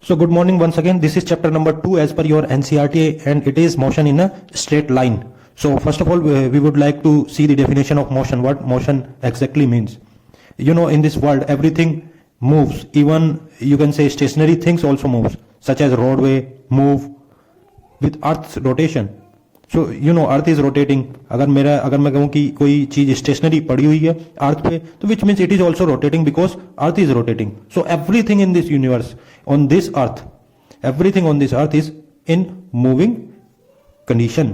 So good morning once again. This is chapter number 2 as per your NCERT and it is motion in a straight line. So first of all, we would like to see the definition of motion, what motion exactly means. You know, in this world, everything moves. Even you can say stationary things also moves, such as roadway move with Earth's rotation. So you know Earth is rotating. अगर मैं कहूँ कि कोई चीज stationery पड़ी हुई है अर्थ पे, तो which means it is also rotating because Earth is rotating. So everything in this universe, on this earth, everything on this earth is in moving condition.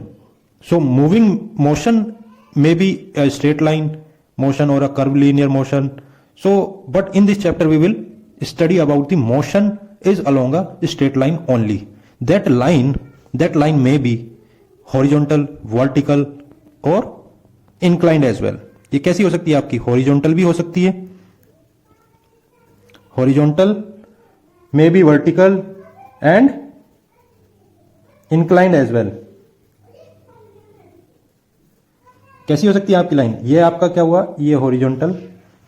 So moving motion may be a straight line motion or a curvilinear motion. So but in this chapter we will study about the motion is along a straight line only. That line may be horizontal, vertical और inclined as well. ये कैसी हो सकती है आपकी? Horizontal भी हो सकती है, horizontal may be vertical and inclined as well. कैसी हो सकती है आपकी लाइन? ये आपका क्या हुआ? ये horizontal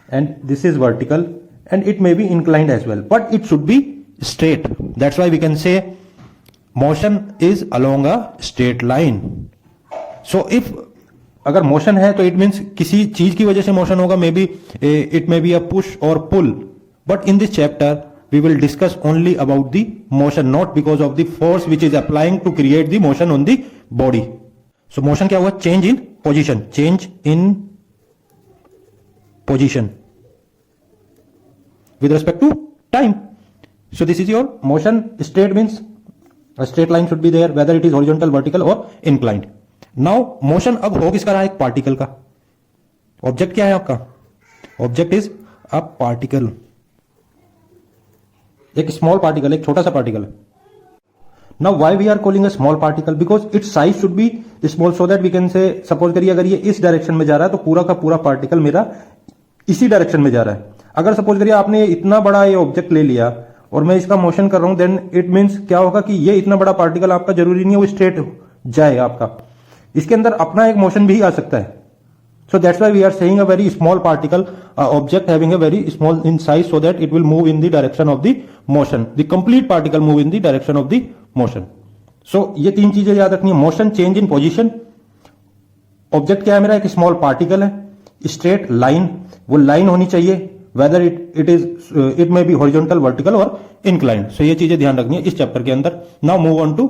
and this is vertical and it may be inclined as well, but it should be straight. That's why we can say motion is along a straight line. So if अगर motion है तो it means किसी चीज की वजह से motion होगा. May be it may be a push और pull, but in this chapter we will discuss only about the motion, not because of the force which is applying to create the motion on the body. So motion क्या हुआ? Change in position, change in position with respect to time. So this is your motion. Straight means a straight line should be there, whether it is horizontal, vertical or inclined. Now motion अब हो किसका रहा है? एक particle का. Object क्या है आपका? ऑब्जेक्ट इज अ पार्टिकल, एक स्मॉल पार्टिकल, एक छोटा सा particle. Now why we are calling a small particle? Because its size should be small so that we can say, suppose करिए अगर ये इस डायरेक्शन में जा रहा है तो पूरा का पूरा पार्टिकल मेरा इसी डायरेक्शन में जा रहा है. अगर सपोज करिए आपने इतना बड़ा ये ऑब्जेक्ट ले लिया और मैं इसका मोशन कर रहा हूं, देन इट मींस क्या होगा कि ये इतना बड़ा पार्टिकल आपका जरूरी नहीं है वो स्ट्रेट जाए आपका, इसके अंदर अपना एक मोशन भी आ सकता है. So that's why we are saying a very small particle, object having a very small in size so that it will move in the direction of the motion. The complete particle move in the direction of the motion. So ये तीन चीजें याद रखनी है. Motion, change in position, object क्या है मेरा? एक स्मॉल पार्टिकल है, स्ट्रेट लाइन, वो लाइन होनी चाहिए, whether it may be horizontal, vertical or inclined. So ये चीजें ध्यान रखनी है इस चैप्टर के अंदर. Now move on to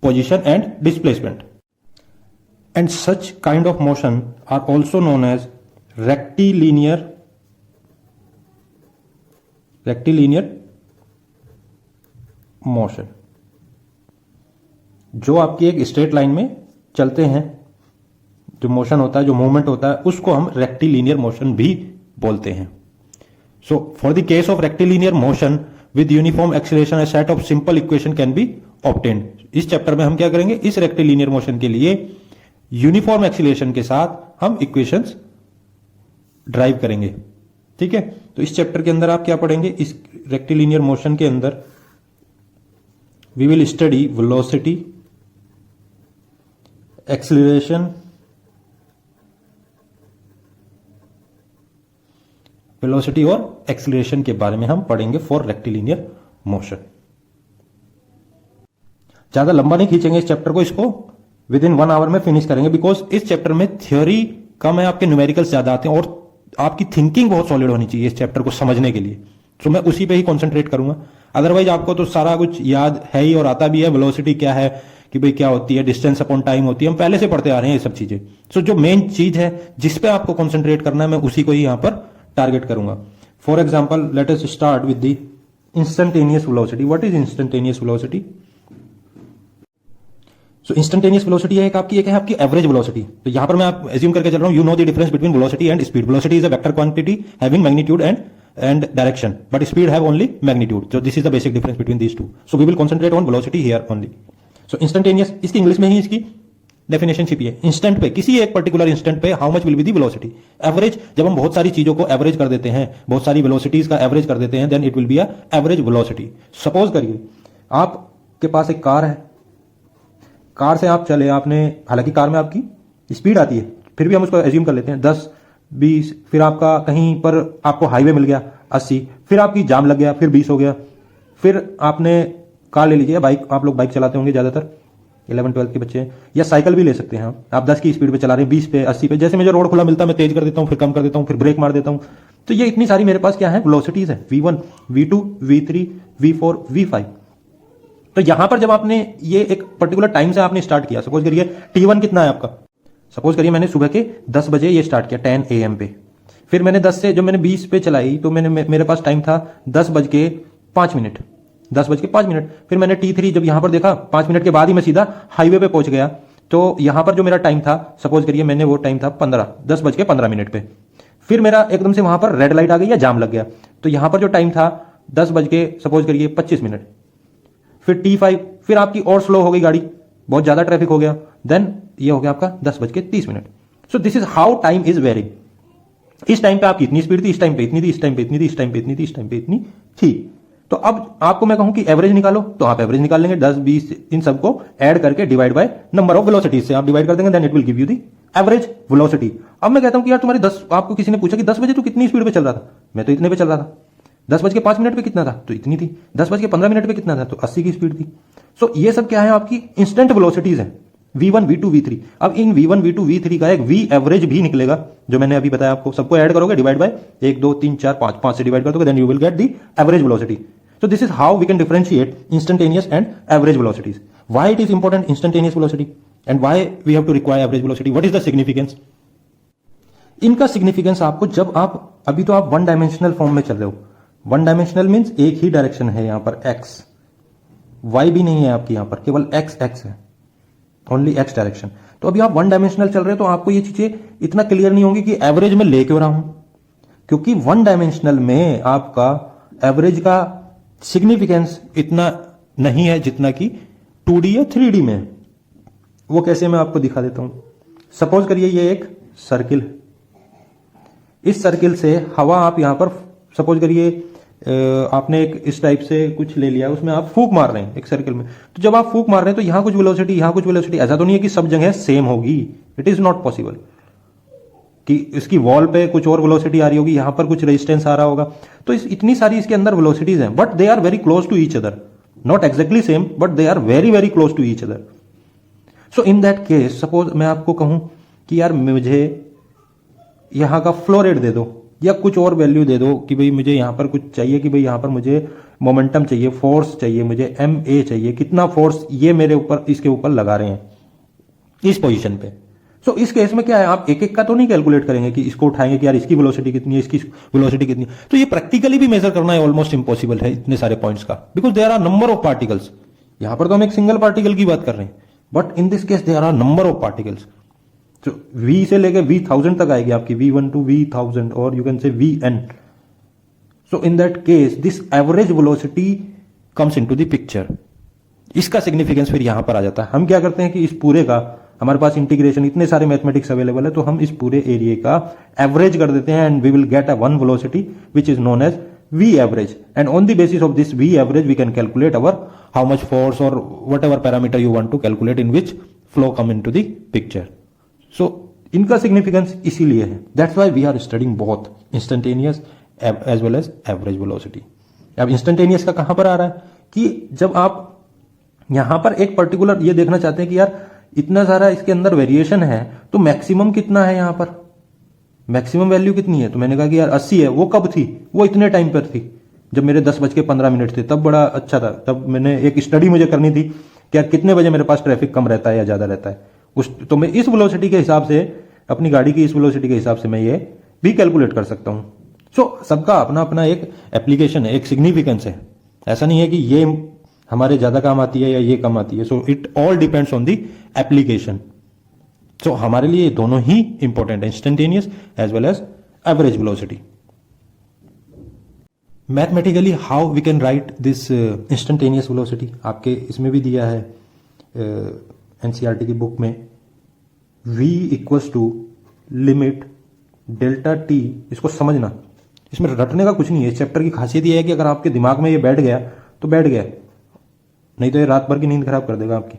position and displacement. And such kind of motion are also known as rectilinear motion. जो आपकी एक स्ट्रेट लाइन में चलते हैं, जो मोशन होता है, जो मूवमेंट होता है, उसको हम रेक्टिलिनियर मोशन भी बोलते हैं. So for the case of rectilinear motion with uniform acceleration, a set of simple equation can be obtained. इस चैप्टर में हम क्या करेंगे? इस रेक्टिलिनियर मोशन के लिए यूनिफॉर्म एक्सीलरेशन के साथ हम इक्वेशंस ड्राइव करेंगे. ठीक है, तो इस चैप्टर के अंदर आप क्या पढ़ेंगे? इस रेक्टिलिनियर मोशन के अंदर we will study velocity, acceleration, velocity और एक्सीलरेशन के बारे में हम पढ़ेंगे फॉर रेक्टिलिनियर मोशन. ज्यादा लंबा नहीं खींचेंगे इस चैप्टर को, इसको विद इन 1 आवर में फिनिश करेंगे, बिकॉज इस चैप्टर में थ्योरी कम है, आपके न्यूमेरिकल्स ज्यादा आते हैं और आपकी थिंकिंग बहुत सॉलिड होनी चाहिए इस चैप्टर को समझने के लिए. तो मैं उसी पे ही कॉन्सेंट्रेट करूंगा. अदरवाइज आपको तो सारा कुछ याद है ही और आता भी है. वेलोसिटी क्या है कि भाई क्या होती है, डिस्टेंस अपॉन टाइम होती है, हम पहले से पढ़ते आ रहे हैं ये सब चीजें. सो जो मेन चीज है जिसपे आपको कॉन्सेंट्रेट करना है, मैं उसी को ही यहां पर टारगेट करूंगा. For example, let us start with the instantaneous velocity. What is instantaneous velocity? So instantaneous velocity है एक है आपकी एवरेज वेलोसिटी. तो यहां पर मैं आप एज्यूम करके चल रहा हूं, you know the difference between velocity and speed. Velocity is a vector quantity having magnitude and direction, but speed have only magnitude. So this is the basic difference between these two. So we will concentrate on velocity here only. So instantaneous, इसकी English में ही इसकी definition छिपी है. Instant पे, किसी एक particular instant पे how much will be the velocity. Average, जब हम बहुत सारी चीजों को एवरेज कर देते हैं, बहुत सारी वेलोसिटीज का एवरेज कर देते हैं, then it will be a average velocity. Suppose करिए आपके पास एक कार है, कार से आप चले, आपने, हालांकि कार में आपकी स्पीड आती है, फिर भी हम उसको एज्यूम कर लेते हैं 10, 20, फिर आपका कहीं पर आपको हाईवे मिल गया 80, फिर आपकी जाम लग गया, फिर 20 हो गया, फिर आपने कार ले लीजिए, बाइक, आप लोग बाइक चलाते होंगे ज़्यादातर, 11-12 के बच्चे हैं, या साइकिल भी ले सकते हैं आप 10 की स्पीड पे चला रहे हैं, 20 पे, 80 पे, जैसे मुझे रोड खुला मिलता है मैं तेज कर देता हूँ, फिर कम कर देता हूँ, फिर ब्रेक मार देता हूँ। तो ये इतनी सारी मेरे पास क्या है, वेलोसिटीज है, V1, V2, V3, V4, V5। तो यहां पर जब आपने ये एक पर्टिकुलर टाइम से आपने स्टार्ट किया, सपोज करिए T1 कितना है आपका, सपोज करिए मैंने सुबह के 10 बजे ये स्टार्ट किया, 10 AM पे, फिर मैंने 10 से जब मैंने 20 पे चलाई तो मेरे पास टाइम था 10:05, 10:05। फिर मैंने T3 जब यहां पर देखा, 5 मिनट के बाद ही मैं सीधा हाईवे पे पहुंच गया, तो यहां पर जो मेरा टाइम था, सपोज करिए मैंने वो टाइम था 10:15 पे। फिर मेरा एकदम से वहां पर रेड लाइट आ गई या जाम लग गया, तो यहां पर जो टाइम था 10:25। फिर T5, फिर आपकी और स्लो हो गई गाड़ी, बहुत ज्यादा ट्रैफिक हो गया, देन ये हो गया आपका 10:30। So this is how time is varying. इस टाइम पे आपकी इतनी स्पीड थी, इस टाइम पे इतनी थी, इस टाइम पे इतनी थी, इस टाइम पे इतनी थी, इस टाइम पे इतनी थी। तो अब आपको मैं कहूं कि एवरेज निकालो, तो आप एवरेज निकाल लेंगे, 10, 20 इन सबको ऐड करके divide by number of velocities से आप डिवाइड कर देंगे, then it will give you the average velocity. अब मैं कहता हूं कि यार तुम्हारी 10, आपको किसी ने पूछा कि 10 बजे तू कितनी स्पीड पे चल रहा था, मैं तो इतने पे चल रहा था। 10:05 पे कितना था, तो इतनी थी। 10:15 पे कितना था, तो 80 की स्पीड थी। सो ये सब क्या है, आपकी इंस्टेंट वेलोसिटीज है, V1, V2, V3। अब इन V1, V2, V3 का एक V एवरेज भी निकलेगा, जो मैंने अभी बताया आपको, सबको ऐड करोगे, डिवाइड बाय 1, 2, 3, 4, 5 से डिवाइड कर दोगे, then you will get the average velocity. So this is how we can differentiate instantaneous and average velocities. Why it is important instantaneous velocity and why we have to require average velocity? What is the significance? इनका significance आपको, जब आप अभी तो आप one dimensional form में चल रहे हो, वन डायमेंशनल मींस एक ही डायरेक्शन है यहां पर x, y भी नहीं है आपकी, यहां पर केवल x है, ओनली x डायरेक्शन। तो अभी आप वन डायमेंशनल चल रहे हो, तो आपको ये चीजें इतना क्लियर नहीं होंगी कि एवरेज में ले क्यों रहा हूं, क्योंकि वन डायमेंशनल में आपका एवरेज का सिग्निफिकेंस इतना नहीं है जितना कि 2D या 3D में। वो कैसे, मैं आपको दिखा देता हूं। सपोज करिए ये एक सर्किल है, इस सर्किल से हवा आप यहां पर, सपोज करिए आपने एक इस टाइप से कुछ ले लिया, उसमें आप फूंक मार रहे हैं एक सर्किल में, तो जब आप फूंक मार रहे हैं तो यहां कुछ वेलोसिटी, यहां कुछ वेलोसिटी, ऐसा तो नहीं है कि सब जगह सेम होगी, इट इज नॉट पॉसिबल कि इसकी वॉल पे कुछ और वेलोसिटी आ रही होगी, यहां पर कुछ रेजिस्टेंस आ रहा होगा। तो इतनी सारी इसके अंदर वेलोसिटीज हैं, but they are very close to each other, not exactly same, but they are very very close to each other. So in that case, suppose मैं आपको कहूं कि यार मुझे यहां का फ्लो रेट दे दो, या कुछ और वैल्यू दे दो कि भाई मुझे यहां पर कुछ चाहिए, कि भाई यहां पर मुझे मोमेंटम चाहिए, फोर्स चाहिए, मुझे MA चाहिए, कितना फोर्स ये मेरे ऊपर, इसके ऊपर लगा रहे हैं इस पोजीशन पे। सो इस केस में क्या है, आप एक एक का तो नहीं कैलकुलेट करेंगे कि इसको उठाएंगे कि यार इसकी वेलोसिटी कितनी है, इसकी वेलोसिटी कितनी है। तो ये प्रैक्टिकली भी मेजर करना है ऑलमोस्ट इंपॉसिबल है इतने सारे पॉइंट्स का, because there are number of particles. यहां पर तो हम एक सिंगल पार्टिकल की बात कर रहे हैं, but in this case there are number of particles. तो V से लेके V1000 तक आएगी आपकी, V1 to V1000, और यू कैन से Vn। So in that case this average velocity comes into the picture. इसका सिग्निफिकेंस फिर यहां पर आ जाता है। हम क्या करते हैं कि इस पूरे का, हमारे पास इंटीग्रेशन, इतने सारे मैथमेटिक्स अवेलेबल है, तो हम इस पूरे एरिया का एवरेज कर देते हैं, and we will get a one velocity which is known as V average, and on the basis of this V average we can calculate our how much force or whatever parameter you want to calculate in which flow come into the picture. So इनका significance इसीलिए है, that's why we are studying both instantaneous as well as average velocity. अब instantaneous का कहां पर आ रहा है कि जब आप यहां पर एक पर्टिकुलर ये देखना चाहते हैं कि यार इतना सारा इसके अंदर वेरिएशन है, तो मैक्सिमम कितना है, यहां पर मैक्सिमम वैल्यू कितनी है, तो मैंने कहा कि यार 80 है। वो कब थी, वो इतने टाइम पर थी जब मेरे 10:15 थे, तब बड़ा अच्छा था। तब मैंने एक स्टडी मुझे करनी थी कि यार कितने बजे मेरे पास ट्रैफिक कम रहता है या ज्यादा रहता है, तो मैं इस वेलोसिटी के हिसाब से, अपनी गाड़ी की इस वेलोसिटी के हिसाब से मैं ये भी कैलकुलेट कर सकता हूं। सो सबका अपना अपना एक एप्लीकेशन है, एक सिग्निफिकेंस है। ऐसा नहीं है कि ये हमारे ज्यादा काम आती है या ये कम आती है। So it all depends on the application. So हमारे लिए दोनों ही इंपॉर्टेंट है, instantaneous as well as average velocity. Mathematically how we can write this instantaneous velocity, आपके इसमें भी दिया है एनसीईआरटी की बुक में, v equals to limit delta t. इसको समझना, इसमें रटने का कुछ नहीं है। इस चैप्टर की खासियत यह है कि अगर आपके दिमाग में ये बैठ गया तो बैठ गया, नहीं तो ये रात भर की नींद खराब कर देगा आपकी।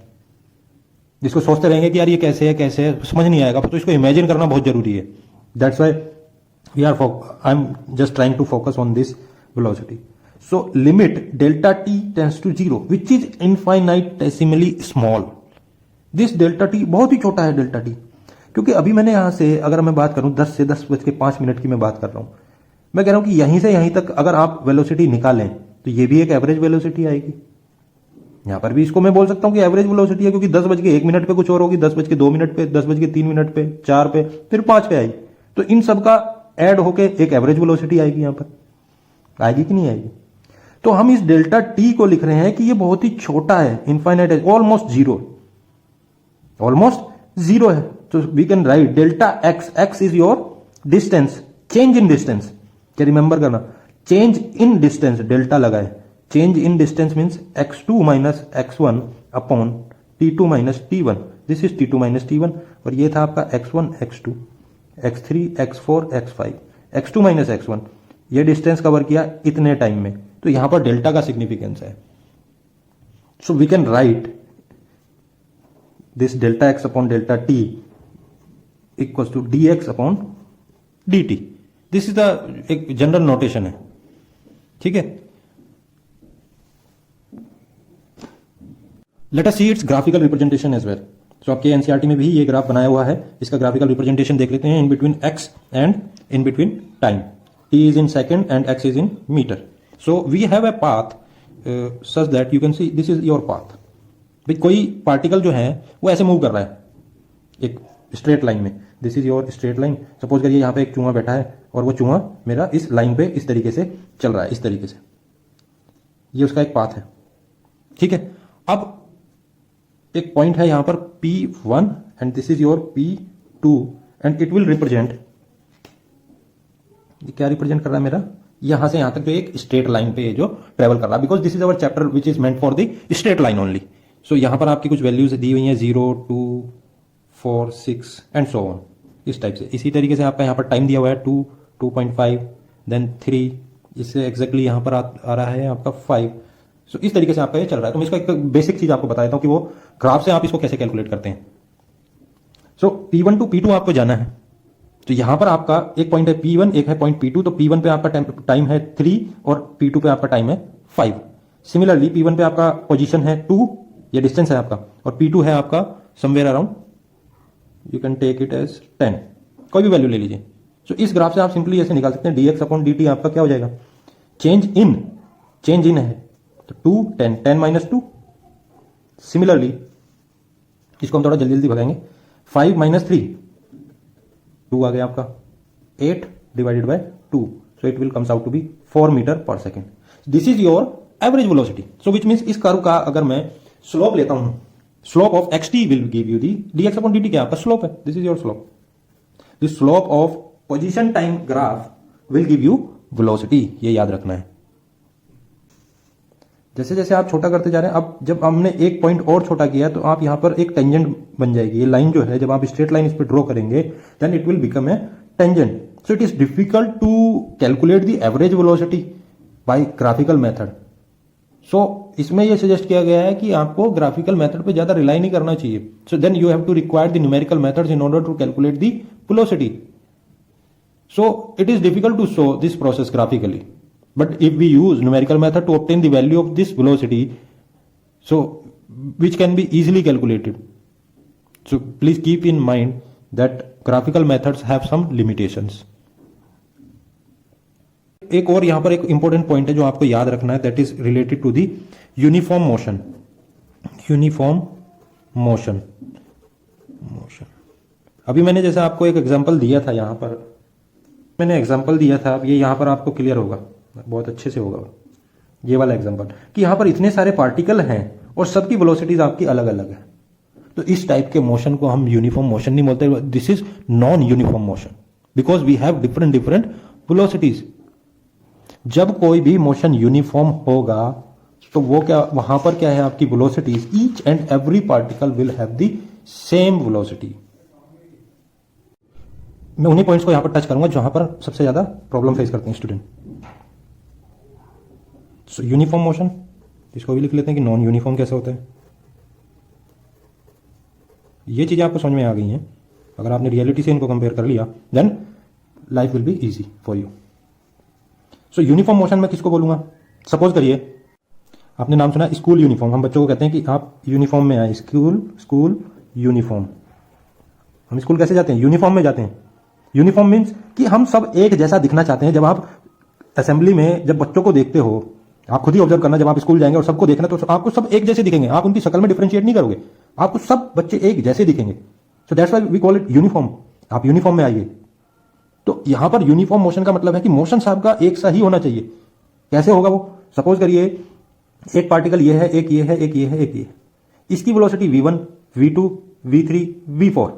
जिसको सोचते रहेंगे कि यार ये कैसे है कैसे है, समझ नहीं आएगा, तो इसको इमेजिन करना बहुत जरूरी है। That's why I am just trying to focus on this velocity. So limit delta t tends to 0 which is infinitesimally small. This delta t बहुत ही छोटा है डेल्टा टी, क्योंकि अभी मैंने यहां से अगर मैं बात करूं 10 से 10:05 की मैं बात कर रहा हूं, मैं कह रहा हूं कि यहीं से यहीं तक अगर आप वेलोसिटी निकालें तो ये भी एक एवरेज वेलोसिटी आएगी। यहां पर भी इसको मैं बोल सकता हूं कि एवरेज वेलोसिटी है, क्योंकि 10:01 पे कुछ और होगी, 10:02 पे, 10:03 पे, 4 पे, फिर 5 पे आएगी। तो इन सब का ऐड होके एक एवरेज वेलोसिटी आएगी। यहां पर आएगी कि नहीं आएगी? तो हम इस डेल्टा टी को लिख रहे हैं कि ये बहुत ही छोटा है, इनफाइनाइट है, ऑलमोस्ट जीरो है। तो we can write delta x, x is your distance, change in distance. क्या रिमेंबर करना, चेंज इन डिस्टेंस, डेल्टा लगाए, change in distance means x2 minus x1 upon t2 minus t1, this is t2 minus t1, और ये था आपका x1 x2 x3 x4 x5, x2 minus x1, ये distance cover किया इतने time में। तो यहां पर डेल्टा का सिग्निफिकेंस है। So we can write this delta x upon delta t equals to dx upon dt। This is the एक जनरल नोटेशन है, ठीक है। Let us see its graphical representation as well. तो आपके एनसीईआरटी में भी ये ग्राफ बनाया हुआ है, इसका ग्राफिकल रिप्रेजेंटेशन देख लेते हैं। In between x and in between time, t is in second and x is in metre. So we have a path such that you can see this is your path. भाई कोई particle जो है वो ऐसे move कर रहा है एक स्ट्रेट लाइन में, this is your straight line. Suppose करिए यहाँ पे एक चूहा बैठा है और वो चूहा मेरा इस लाइन पे इस तरीके से चल रहा है, इस तरीके से, ये उसका एक पाथ है, ठीक है। अब एक पॉइंट है यहां पर P1 and this is your P2 and it will represent, क्या रिप्रेजेंट कर रहा है मेरा, यहां से यहां तक जो एक स्ट्रेट लाइन पे जो ट्रेवल कर रहा है, because this is our chapter which is meant for the straight line only. So यहां पर आपकी कुछ वैल्यूज दी हुई हैं 0, 2, 4, 6 एंड सो ऑन, इस टाइप से। इसी तरीके से आपका यहां पर टाइम दिया हुआ है 2, 2.5, देन 3, इससे एग्जैक्टली यहां पर आ रहा है आपका 5। सो इस तरीके से आपका ये चल रहा है। तो मैं इसका एक बेसिक चीज आपको बता देता हूं कि वो ग्राफ से आप इसको कैसे कैलकुलेट करते हैं। सो P1 टू P2 आपको जाना है। तो यहां पर आपका एक पॉइंट है P1, एक है पॉइंट P2। तो P1 पे आपका टाइम है 3 और P2 पे आपका टाइम है 5। सिमिलरली P1 पे आपका पोजीशन है 2, ये डिस्टेंस है आपका, और P2 है आपका somewhere around, you can take it as 10, कोई भी वैल्यू ले लीजिए। सो इस ग्राफ से आप सिंपली ऐसे निकाल सकते हैं dx अपॉन dt आपका क्या हो जाएगा, चेंज इन है तो 2, 10, 10 माइनस 2। सिमिलरली इसको हम थोड़ा जल्दी जल्दी भगाएंगे, 5 माइनस 3, 2 आ गया आपका, 8 divided by 2, so it will comes out to be 4 metre per second. This is your average velocity. So which means इस कर्व का अगर मैं स्लोप लेता हूं, slope of xt will give you the dx upon dt, क्या आपका slope है, this is your slope. The slope of position time graph will give you velocity, ये याद रखना है। जैसे जैसे आप छोटा करते जा रहे हैं, अब जब हमने एक पॉइंट और छोटा किया तो आप यहां पर एक टेंजेंट बन जाएगी। ये लाइन जो है जब आप स्ट्रेट लाइन इस पर ड्रॉ करेंगे then it will become a tangent. So it is difficult to calculate the average velocity by graphical method. So इसमें यह सजेस्ट किया गया है कि आपको ग्राफिकल मेथड पे ज्यादा रिलाई नहीं करना चाहिए। So then you have to require the numerical methods in order to calculate the velocity. So it is difficult to show this process graphically. But if we use numerical method to obtain the value of this velocity, so which can be easily calculated. So please keep in mind that graphical methods have some limitations. एक और यहां पर एक important point है जो आपको याद रखना है, that is related to the uniform motion. Uniform motion अभी मैंने जैसे आपको एक एग्जांपल दिया था, यहां पर मैंने एग्जांपल दिया था, अब ये यहां पर आपको क्लियर होगा, बहुत अच्छे से होगा ये वाला एग्जांपल, कि यहां पर इतने सारे पार्टिकल हैं और सबकी वेलोसिटीज आपकी अलग अलग है। तो इस टाइप के मोशन को हम यूनिफॉर्म मोशन नहीं बोलते, this is non uniform motion, because we have different velocities. जब कोई भी मोशन यूनिफॉर्म होगा तो वो क्या, वहां पर क्या है आपकी velocities, each and every particle will have the same velocity. मैं उन्हीं पॉइंट्स को यहां पर टच करूंगा जहां पर सबसे ज्यादा प्रॉब्लम फेस करते हैं स्टूडेंट। सो यूनिफॉर्म मोशन, इसको भी लिख लेते हैं कि नॉन यूनिफॉर्म कैसे होता है। ये चीजें आपको समझ में आ गई हैं, अगर आपने रियलिटी से इनको कंपेयर कर लिया then life will be easy for you. So uniform motion में किसको बोलूंगा, सपोज करिए आपने नाम सुना स्कूल यूनिफॉर्म। हम बच्चों को कहते हैं कि आप यूनिफॉर्म में आए, स्कूल स्कूल यूनिफॉर्म। हम स्कूल कैसे जाते हैं? यूनिफॉर्म में जाते हैं। यूनिफॉर्म मीन्स कि हम सब एक जैसा दिखना चाहते हैं। जब आप असेंबली में जब बच्चों को देखते हो, आप खुद ही ऑब्जर्व करना, जब आप स्कूल जाएंगे और सबको देखना तो आपको सब एक जैसे दिखेंगे, आप उनकी शक्ल में डिफरेंशिएट नहीं करोगे, आपको सब बच्चे एक जैसे दिखेंगे। So that's why we call it uniform. आप यूनिफॉर्म में आइए। तो यहां पर यूनिफॉर्म मोशन का मतलब है कि मोशन आपका एक सा ही होना चाहिए। कैसे होगा वो? सपोज करिए एक पार्टिकल ये है, एक ये है, एक ये है, एक ये। इसकी velocity v1, v2, v3, v4।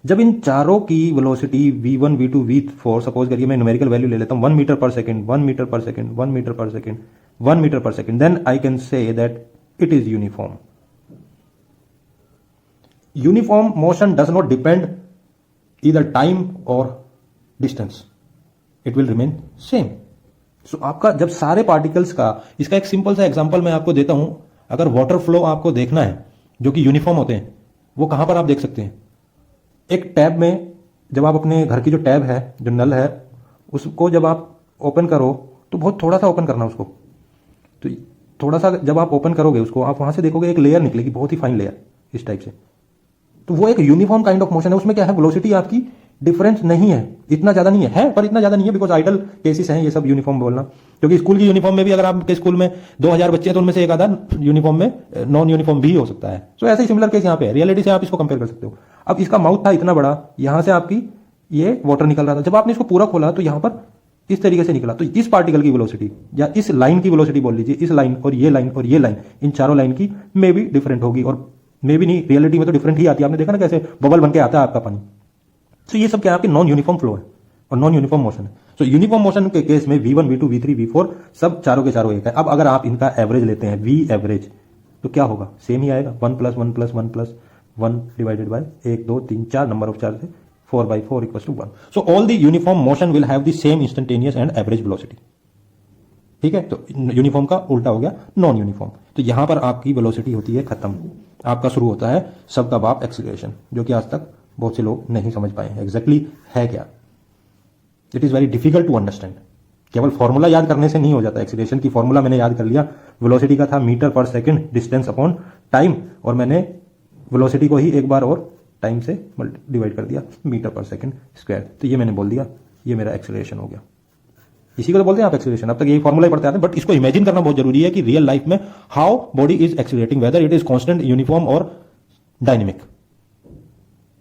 जब इन चारों की velocity v1, v2, v4 suppose करिए मैं न्यूमेरिकल वैल्यू ले लेता हूं 1 metre per second, 1 metre per second, 1 metre per second, 1 metre per second, then I can say that it is uniform. Uniform motion does not depend either time और distance, it will remain same. So आपका जब सारे particles का, इसका एक simple सा example मैं आपको देता हूं। अगर वाटर फ्लो आपको देखना है जो कि यूनिफॉर्म होते हैं, वो कहां पर आप देख सकते हैं? एक टैब में, जब आप अपने घर की जो टैब है, जो नल है, उसको जब आप ओपन करो तो बहुत थोड़ा सा ओपन करना उसको। तो थोड़ा सा जब आप ओपन करोगे उसको, आप वहां से देखोगे एक लेयर निकलेगी, बहुत ही फाइन लेयर इस टाइप से। तो वो एक यूनिफॉर्म काइंड ऑफ मोशन है। उसमें क्या है? वेलोसिटी आपकी डिफरेंस नहीं है, इतना ज्यादा नहीं है, पर इतना ज्यादा नहीं है बिकॉज आइडल केसेस हैं ये सब यूनिफॉर्म बोलना। क्योंकि स्कूल की यूनिफॉर्म में भी अगर आपके स्कूल में 2000 बच्चे हैं तो उनमें से एक आधा यूनिफॉर्म में नॉन यूनिफॉर्म भी हो सकता है। सो ऐसे ही सिमिलर केस यहाँ पे है। रियलिटी से आप इसको कंपेयर कर सकते हो। अब इसका माउथ था इतना बड़ा, यहां से आपकी ये वाटर निकल रहा था। जब आपने इसको पूरा खोला तो यहां पर इस तरीके से निकला। तो इस पार्टिकल की वेलोसिटी या इस लाइन की वेलोसिटी बोल लीजिए, इस लाइन और ये लाइन और ये लाइन, इन चारों लाइन की मे भी डिफरेंट होगी, और मे भी नहीं, रियलिटी में तो डिफरेंट ही आती है। आपने देखा ना कैसे बबल बन के आता है आपका पानी। तो ये सब क्या है? आपकी नॉन यूनिफॉर्म फ्लो है और नॉन यूनिफॉर्म मोशन है। सो यूनिफॉर्म मोशन के केस में v1, v2, v3, v4 सब चारों के चारों एक है। अब अगर आप इनका एवरेज लेते हैं, v एवरेज, तो क्या होगा? सेम ही आएगा, 1 + 1 + 1 + 1 divided by 1 2 3 4 number of charge है 4/4 = 1। So all the uniform motion will have the same instantaneous and average velocity. ठीक है, तो यूनिफॉर्म का उल्टा हो गया नॉन यूनिफॉर्म। तो यहां पर आपकी वेलोसिटी होती है खत्म, आपका शुरू होता है सबका बाप एक्सीलरेशन, जो कि आज तक बहुत से लोग नहीं समझ पाए हैं एग्जैक्टली है क्या। It is very difficult to understand. केवल फॉर्मूला याद करने से नहीं हो जाता। एक्सीलरेशन की फॉर्मूला मैंने याद कर लिया, वेलोसिटी का था metre per second distance upon time, और मैंने वेलोसिटी को ही एक बार और टाइम से डिवाइड कर दिया, मीटर पर सेकंड स्क्वायर। तो ये मैंने बोल दिया, ये मेरा एक्सीलरेशन हो गया। इसी को तो बोलते हैं आप एक्सीलरेशन। अब तक यही फॉर्मूला ही पढ़ते आते हैं, बट इसको इमेजिन करना बहुत जरूरी है कि रियल लाइफ में how body is accelerating, weather it is constant, uniform और डायनेमिक।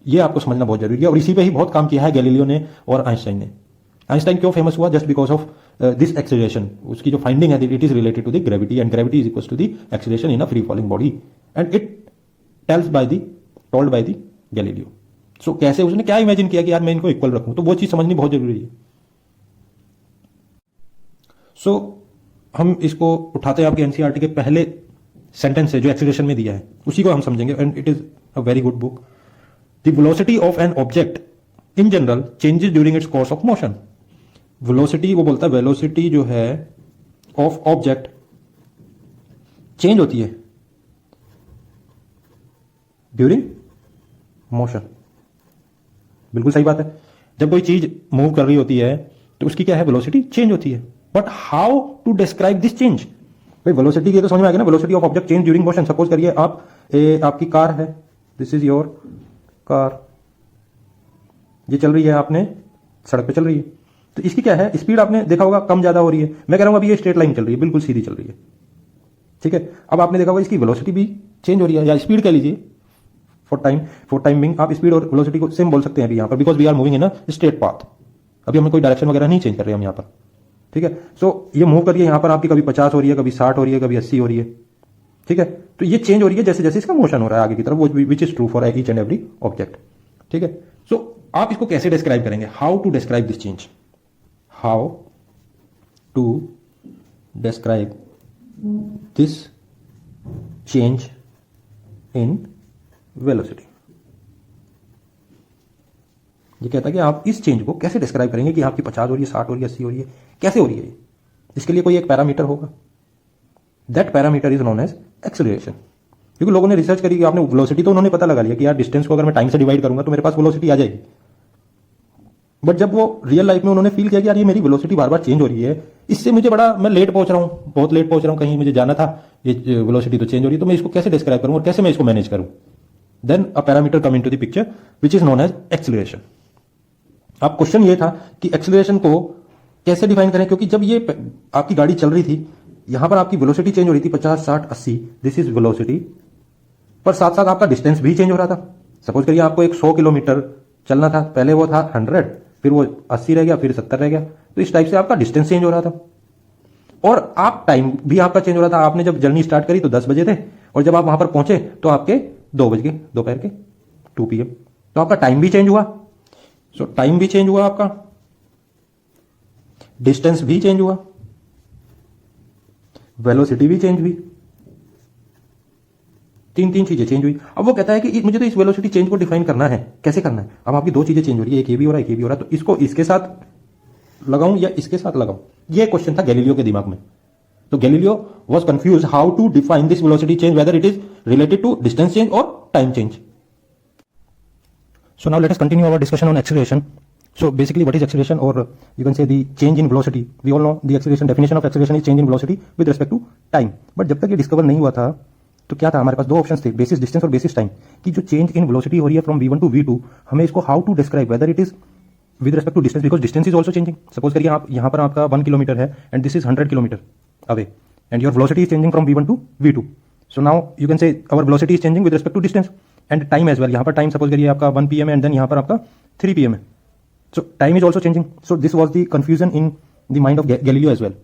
ये आपको समझना बहुत जरूरी है, और इसी पे ही बहुत काम किया है गैलीलियो ने और आइंस्टाइन ने। आइंस्टाइन क्यों फेमस हुआ? Just because of this acceleration. उसकी जो फाइंडिंग है, it is related to the gravity, and gravity is equal to the acceleration in a free falling body, and it told by the Galileo. So कैसे उसने क्या imagine किया कि यार मैं इनको इक्वल रखूं, तो वो चीज समझनी बहुत जरूरी है। सो हम इसको उठाते हैं आपके एनसीईआरटी के पहले सेंटेंस से जो एक्सीलरेशन में दिया है, उसी को हम समझेंगे, and it is a very good book. The velocity of an object in general changes during its course of motion. Velocity, वो बोलता है वेलोसिटी जो है ऑफ ऑब्जेक्ट चेंज होती है ड्यूरिंग मोशन। बिल्कुल सही बात है। जब कोई चीज मूव कर रही होती है तो उसकी क्या है? वेलोसिटी चेंज होती है। But how to describe this change? भाई वेलोसिटी की तो समझ में आ गया ना, velocity of object change during motion. Suppose करिए आपकी कार है, दिस इज योर कार, ये चल रही है, आपने सड़क पे चल रही है, तो इसकी क्या है? स्पीड आपने देखा होगा कम ज्यादा हो रही है। मैं कह रहा हूं अभी ये स्ट्रेट लाइन चल रही है, बिल्कुल सीधी चल रही है, ठीक है। अब आपने देखा होगा इसकी वेलोसिटी भी चेंज हो रही है, या स्पीड कह लीजिए, फॉर टाइमिंग आप स्पीड और वेलोसिटी को सेम बोल सकते हैं अभी यहां पर, because we are moving in a straight path. अभी हमें कोई डायरेक्शन वगैरह नहीं चेंज कर रहे हम यहां पर, ठीक है। सो ये मूव करिए यहां पर, आपकी कभी 50 हो रही है, कभी 60 हो रही है, कभी 80 हो रही है, ठीक है। तो ये चेंज हो रही है जैसे जैसे इसका मोशन हो रहा है आगे की तरफ, which is true for each and every object, ठीक है। सो आप इसको कैसे डिस्क्राइब करेंगे? How to describe this change? How to describe this change in velocity? ये कहता है कि आप इस चेंज को कैसे डिस्क्राइब करेंगे कि आपकी 50 हो रही है, 60 हो रही है, 80 हो रही है, कैसे हो रही है? इसके लिए कोई एक पैरामीटर होगा, that parameter is known as acceleration. क्योंकि लोगों ने रिसर्च करी कि आपने वेलोसिटी तो उन्होंने पता लगा लिया कि यार डिस्टेंस को अगर मैं टाइम से डिवाइड करूंगा तो मेरे पास वेलोसिटी आ जाएगी, बट जब वो रियल लाइफ में उन्होंने फील किया कि यार ये मेरी वेलोसिटी बार बार चेंज हो रही है, इससे मुझे मैं लेट पहुंच रहा हूँ, बहुत लेट पहुंच रहा हूँ, कहीं मुझे जाना था, ये वेलोसिटी तो चेंज हो रही है, तो मैं इसको कैसे डिस्क्राइब करूँ और कैसे मैं इसको मैनेज करूँ। Then a parameter come into the picture which is known as acceleration. अब क्वेश्चन ये था कि एक्सीलरेशन को कैसे डिफाइन करें, क्योंकि जब ये आपकी गाड़ी चल रही थी, यहां पर आपकी वेलोसिटी चेंज हो रही थी 50, 60, 80, दिस इज वेलोसिटी, पर साथ साथ आपका डिस्टेंस भी चेंज हो रहा था। सपोज करिए आपको एक 100 किलोमीटर चलना था, पहले वो था 100, फिर वो 80 रह गया, फिर 70 रह गया, तो इस टाइप से आपका डिस्टेंस चेंज हो रहा था और आप टाइम भी आपका चेंज हो रहा था। आपने जब जर्नी स्टार्ट करी तो 10 बजे थे और जब आप वहां पर पहुंचे तो आपके 2 बज गए, दोपहर के 2 PM, तो आपका टाइम भी चेंज हुआ। सो टाइम भी चेंज हुआ, आपका डिस्टेंस भी चेंज हुआ, वेलोसिटी भी चेंज हुई, तीन चीजें चेंज हुई। अब वो कहता है कि मुझे तो इस वेलोसिटी चेंज को डिफाइन करना है, कैसे करना है। अब आपकी 2 चीजें चेंज हो रही है, एक ये भी हो रहा है, एक ये भी हो रहा है, तो इसको इसके साथ लगाऊं या इसके साथ लगाऊं, ये क्वेश्चन था गैलीलियो के दिमाग में। तो Galileo was confused how to define this velocity change, whether it is related to distance change और time change. So now let us continue our discussion on acceleration. So basically what is acceleration, or you can say the change in velocity. We all know the acceleration definition of acceleration is change in velocity with respect to time. But जब तक ये discover नहीं हुआ था तो क्या था, हमारे पास 2 ऑप्शंस थे, बेसिस डिस्टेंस और बेसिस टाइम, कि जो चेंज इन वेलोसिटी हो रही है फ्रॉम v1 टू v2, हमें इसको how to describe, whether it is with respect to distance, because distance is also changing. Suppose करिए आप यहाँ पर आपका 1 किलोमीटर है and this is 100 kilometre away and your velocity is changing from v1 to v2. So now you can say our velocity is changing with respect to distance and time as well. यहाँ पर time suppose करिए आपका 1 PM है and then यहाँ पर आपका 3 PM है, so time is also changing. So this was the confusion in the mind of Galileo as well.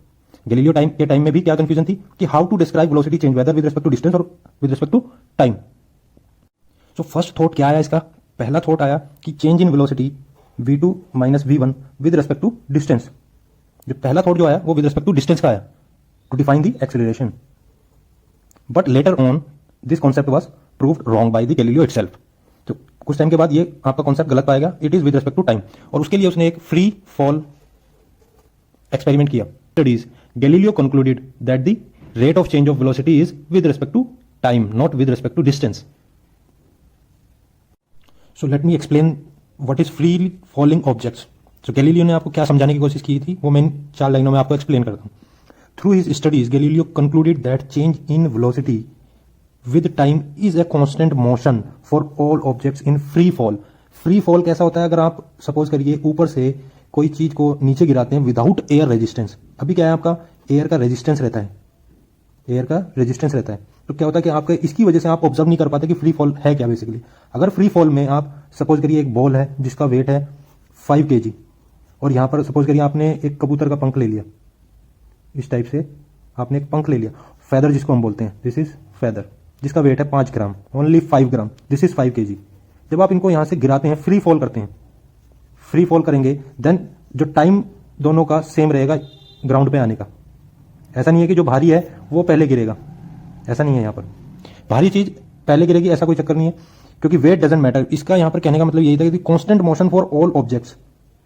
Galileo time के टाइम में भी क्या कंफ्यूजन थी कि how to describe velocity change, whether with respect to distance और with respect to time. So first thought क्या आया इसका, पहला थॉट आया कि change in velocity v2 minus v1 with respect to distance. जो पहला थॉट जो आया वो विद रेस्पेक्ट टू डिस्टेंस का आया, to define the acceleration. But later on this concept was proved wrong by the Galileo itself. तो कुछ time के बाद ये आपका कॉन्सेप्ट गलत पाएगा, it is with respect to time, और उसके लिए उसने एक फ्री फॉल एक्सपेरिमेंट किया। Studies Galileo concluded that the rate of change of velocity is with respect to time, not with respect to distance. So let me explain what is free falling objects. तो Galileo ने आपको क्या समझाने की कोशिश की थी वो मैं 4 लाइनों में आपको एक्सप्लेन करता हूं। Through his studies Galileo concluded that change in velocity with time is a constant motion for all objects in free fall. Free fall कैसा होता है, अगर आप सपोज करिए ऊपर से कोई चीज को नीचे गिराते हैं विदाउट एयर रेजिस्टेंस। अभी क्या है, आपका एयर का रेजिस्टेंस रहता है, एयर का रेजिस्टेंस रहता है, तो क्या होता है कि आपका इसकी वजह से आप ऑब्जर्व नहीं कर पाते कि फ्री फॉल है क्या बेसिकली। अगर फ्री फॉल में आप सपोज करिए एक बॉल है जिसका वेट है 5 kg और यहां पर सपोज करिए आपने एक कबूतर का पंख ले लिया, इस टाइप से आपने एक पंख ले लिया, फेदर जिसको हम बोलते हैं, दिस इज फेदर, जिसका वेट है 5 gram, only 5 gram, this is 5 kg। जब आप इनको यहां से गिराते हैं, फ्री फॉल करते हैं, फ्री फॉल करेंगे, देन जो टाइम दोनों का सेम रहेगा ग्राउंड पे आने का। ऐसा नहीं है कि जो भारी है वो पहले गिरेगा, ऐसा नहीं है, यहां पर भारी चीज पहले गिरेगी ऐसा कोई चक्कर नहीं है, क्योंकि वेट डजंट मैटर। इसका यहां पर कहने का मतलब यही था कि constant motion for all objects,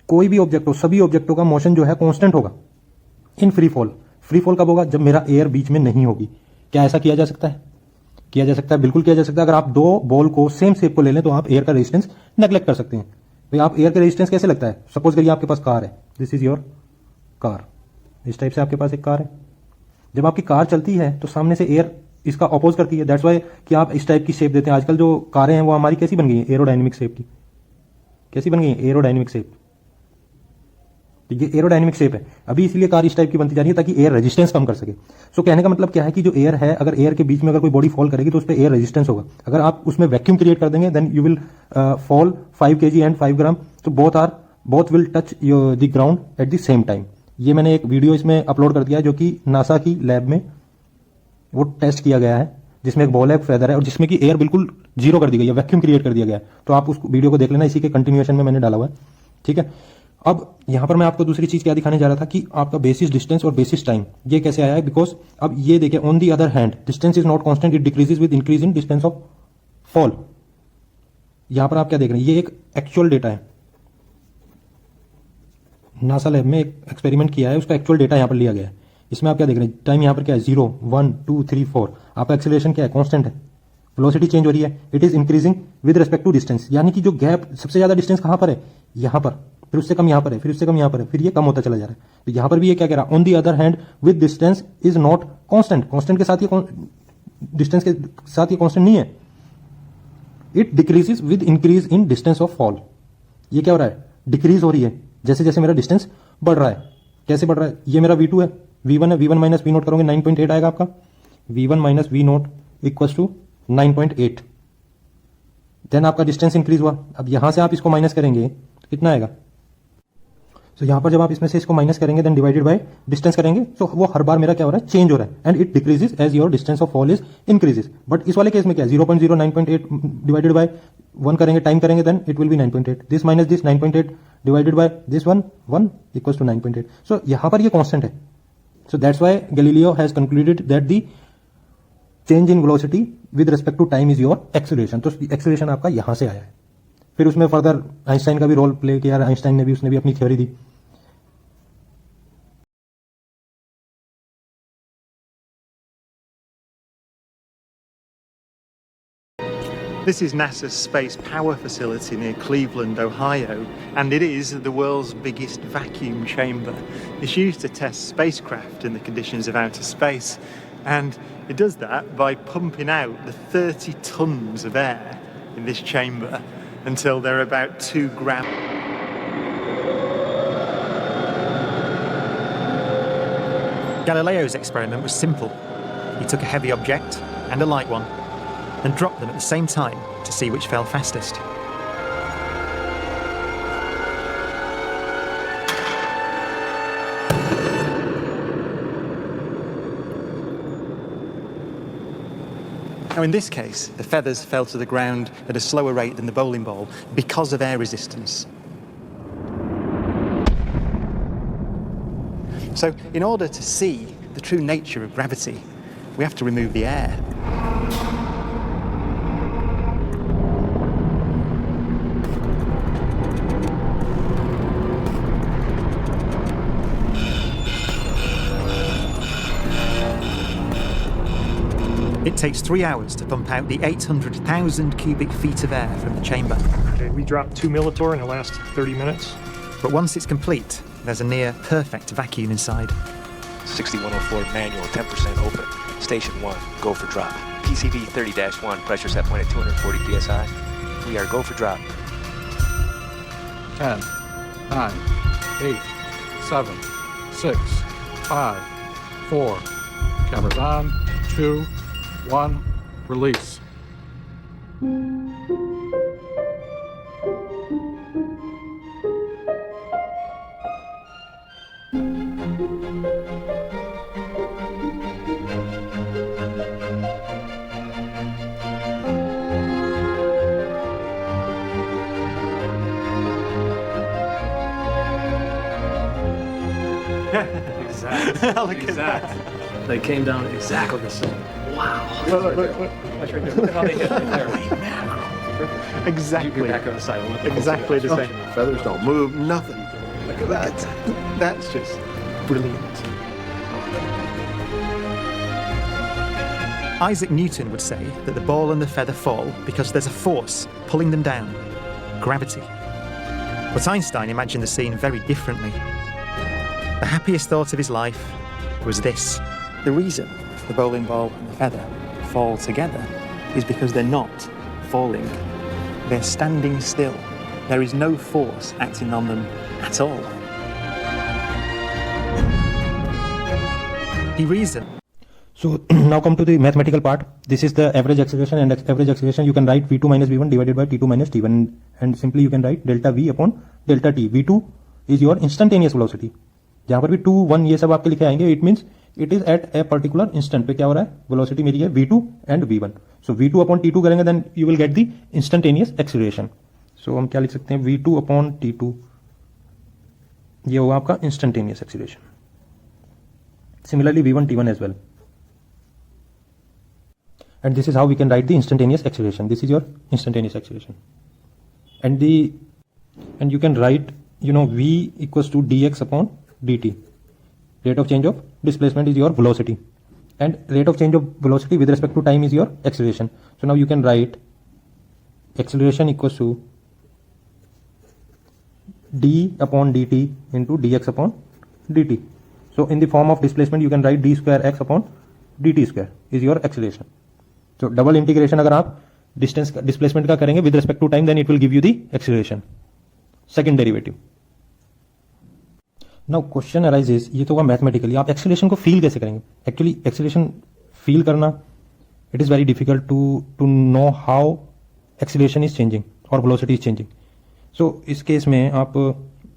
कोई भी ऑब्जेक्ट हो, सभी ऑब्जेक्टों का मोशन जो है कांस्टेंट होगा in free fall. Free fall कब होगा, जब मेरा एयर बीच में नहीं होगी। क्या ऐसा किया जा सकता है? किया जा सकता है, बिल्कुल किया जा सकता है। अगर आप 2 बॉल को सेम शेप को ले लें तो आप एयर का रेजिस्टेंस नेग्लेक्ट कर सकते हैं। भाई आप एयर का रेजिस्टेंस कैसे लगता है, सपोज करिए आपके पास कार है, दिस इज योर कार, इस टाइप से आपके पास एक कार है। जब आपकी कार चलती है तो सामने से एयर इसका अपोज करती है, दैट्स वाई कि आप इस टाइप की शेप देते हैं। आजकल जो कारें हैं वो हमारी कैसी बन गई है, एरोडायनेमिक शेप की, कैसी बन गई है, एरोडायनेमिक शेप। ये एरोडायनेमिक शेप है, अभी इसलिए कार इस टाइप की बनती जा रही है ताकि एयर रेजिस्टेंस कम कर सके। सो कहने का मतलब क्या है कि जो एयर है, अगर एयर के बीच में अगर कोई बॉडी फॉल करेगी तो उस पर एयर रेजिस्टेंस होगा। अगर आप उसमें वैक्यूम क्रिएट कर देंगे then you will fall 5 kg and 5 gram, तो both will touch the ground at the same time. ये मैंने एक वीडियो इसमें अपलोड कर दिया है जो कि नासा की लैब में वो टेस्ट किया गया है, जिसमें एक बॉल है, एक फेदर है और जिसमें कि एयर बिल्कुल जीरो कर दी गई है, वैक्यूम क्रिएट कर दिया गया है। तो आप उस वीडियो को देख लेना, इसी के कंटिन्यूएशन में मैंने डाला हुआ है, ठीक है। अब यहां पर मैं आपको दूसरी चीज क्या दिखाने जा रहा था कि आपका बेसिस डिस्टेंस और बेसिस टाइम ये कैसे आया है, बिकॉज अब ये देखिए, on the other hand distance is not constant, it decreases with increase in distance of fall. यहां पर आप क्या देख रहे हैं, ये एक एक्चुअल डेटा है, नासा लैब में एक एक्सपेरिमेंट किया है, उसका एक्चुअल डेटा यहां पर लिया गया है। इसमें आप क्या देख रहे हैं, टाइम यहां पर क्या है, 0 1 2 3 4, आपका एक्सेलरेशन क्या है, कांस्टेंट है, वेलोसिटी चेंज हो रही है, it is increasing with respect to distance. यानी कि जो गैप, सबसे ज्यादा डिस्टेंस कहां पर है, यहां पर फिर उससे कम यहाँ पर है, फिर उससे कम यहाँ पर है, फिर ये कम होता चला जा रहा है। तो यहाँ पर भी ये क्या कह रहा है, on the other hand with distance is not constant, constant के साथ ये डिस्टेंस के साथ ये कांस्टेंट नहीं है, it decreases with increase in distance of fall. ये क्या हो रहा है, डिक्रीज हो रही है जैसे जैसे मेरा डिस्टेंस बढ़ रहा है। कैसे बढ़ रहा है, ये मेरा V2 है, V1 है, V1 माइनस वी नोट करोगे 9.8 आएगा आपका, V1 minus v naught equals to 9.8। Then आपका डिस्टेंस इंक्रीज हुआ, अब यहां से आप इसको माइनस करेंगे तो कितना आएगा, तो यहां पर जब आप इसमें से इसको माइनस करेंगे देन डिवाइडेड बाय डिस्टेंस करेंगे, तो वो हर बार मेरा क्या हो रहा है, चेंज हो रहा है, and it decreases as your distance of fall is increases. But इस वाले केस में क्या है, 0.0 9.8 डिवाइडेड बाय 1 करेंगे, टाइम करेंगे, then it will be 9.8, this minus this 9.8 divided by this 1 equals to 9.8। So यहां पर ये कांस्टेंट है, so that's why Galileo has concluded that the change in velocity with respect to time is your acceleration. तो acceleration आपका यहां से आया है। फिर उसमें फर्दर आइंस्टाइन का भी रोल प्ले किया, आइंस्टाइन ने भी, उसने भी अपनी theory the. This is NASA's Space Power Facility near Cleveland, Ohio, and it is the world's biggest vacuum chamber. It's used to test spacecraft in the conditions of outer space, and it does that by pumping out the 30 tons of air in this chamber until they're about 2 grams. Galileo's experiment was simple. He took a heavy object and a light one and dropped them at the same time to see which fell fastest. Now in this case, the feathers fell to the ground at a slower rate than the bowling ball because of air resistance. So in order to see the true nature of gravity, we have to remove the air. It takes 3 hours to pump out the 800,000 cubic feet of air from the chamber. Okay, we dropped 2 millitor in the last 30 minutes. But once it's complete, there's a near perfect vacuum inside. 6104 manual, 10% open. Station 1, go for drop. PCV 30-1, pressure set point at 240 psi. We are go for drop. 10, 9, 8, 7, 6, 5, 4. Cameras on. 2, 1. Release. Exactly. They came down exactly the same. Wow. Look. That's right there. Look at how they hit right there. Exactly. You're back on the side. Look. Exactly the same. Feathers don't move, nothing. Look at that. That's just brilliant. Isaac Newton would say that the ball and the feather fall because there's a force pulling them down, gravity. But Einstein imagined the scene very differently. The happiest thought of his life was this. The reason the bowling ball and the feather fall together is because they're not falling. They're standing still. There is no force acting on them at all. He reasoned. So now come to the mathematical part. This is the average acceleration, and average acceleration you can write v2 minus v1 divided by t2 minus t1, and simply you can write delta v upon delta t. v2 is your instantaneous velocity. जहां पर भी 2 1 ये सब आपके लिखे आएंगे, it means it is at a particular instant पे क्या हो रहा है, वेलोसिटी मेरी है v2 and v1. So v2 upon t2 करेंगे then you will get the instantaneous acceleration. So हम क्या लिख सकते हैं, v2 अपॉन t2 ये होगा आपका instantaneous acceleration. Similarly v1 t1 एज वेल. And this is how we can write the instantaneous acceleration. This is your instantaneous acceleration. And you can write, v equals to dx upon dt. Rate of change of displacement is your velocity. And rate of change of velocity with respect to time is your acceleration. So now you can write acceleration equals to D upon d T into D x upon d T. So in the form of displacement you can write d square x upon dt square is your acceleration. So double integration अगर आप distance displacement का करेंगे with respect to time then it will give you the acceleration. Second derivative. Now question arises, ये तो होगा mathematically, आप acceleration को feel कैसे करेंगे? एक्चुअली एक्सेलरेशन फील करना it is very difficult to know how acceleration is changing और velocity is changing. So इस केस में आप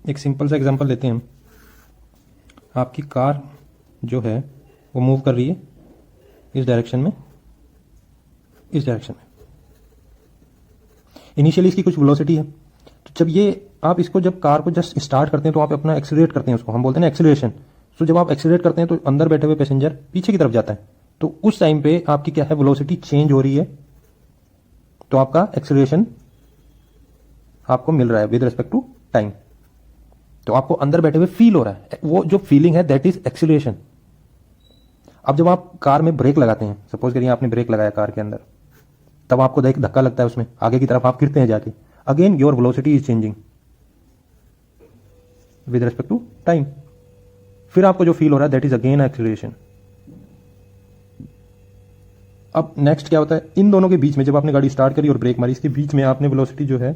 एक सिंपल सा एग्जांपल लेते हैं. आपकी कार जो है वो मूव कर रही है इस डायरेक्शन में, इस डायरेक्शन में. इनिशियली इसकी कुछ वेलोसिटी है. तो जब ये आप इसको जब कार को जस्ट स्टार्ट करते हैं तो आप अपना एक्सीलरेट करते हैं, उसको हम बोलते हैं ना एक्सीलरेशन. सो जब आप एक्सीलरेट करते हैं तो अंदर बैठे हुए पैसेंजर पीछे की तरफ जाता है. तो उस टाइम पे आपकी क्या है, वेलोसिटी चेंज हो रही है. तो आपका एक्सीलरेशन आपको मिल रहा है विद रिस्पेक्ट टू टाइम. तो आपको अंदर बैठे हुए फील हो रहा है, वो जो फीलिंग है दैट इज एक्सीलरेशन. अब जब आप कार में ब्रेक लगाते हैं, सपोज करिए आपने ब्रेक लगाया कार के अंदर, तब आपको एक धक्का लगता है उसमें, आगे की तरफ आप गिरते हैं जाके. Again your velocity is changing with respect to time. फिर आपको जो फील हो रहा है दैट इज अगेन एक्सीलरेशन. अब नेक्स्ट क्या होता है, इन दोनों के बीच में जब आपने गाड़ी स्टार्ट करी और ब्रेक मारी, इसके बीच में आपने वेलोसिटी जो है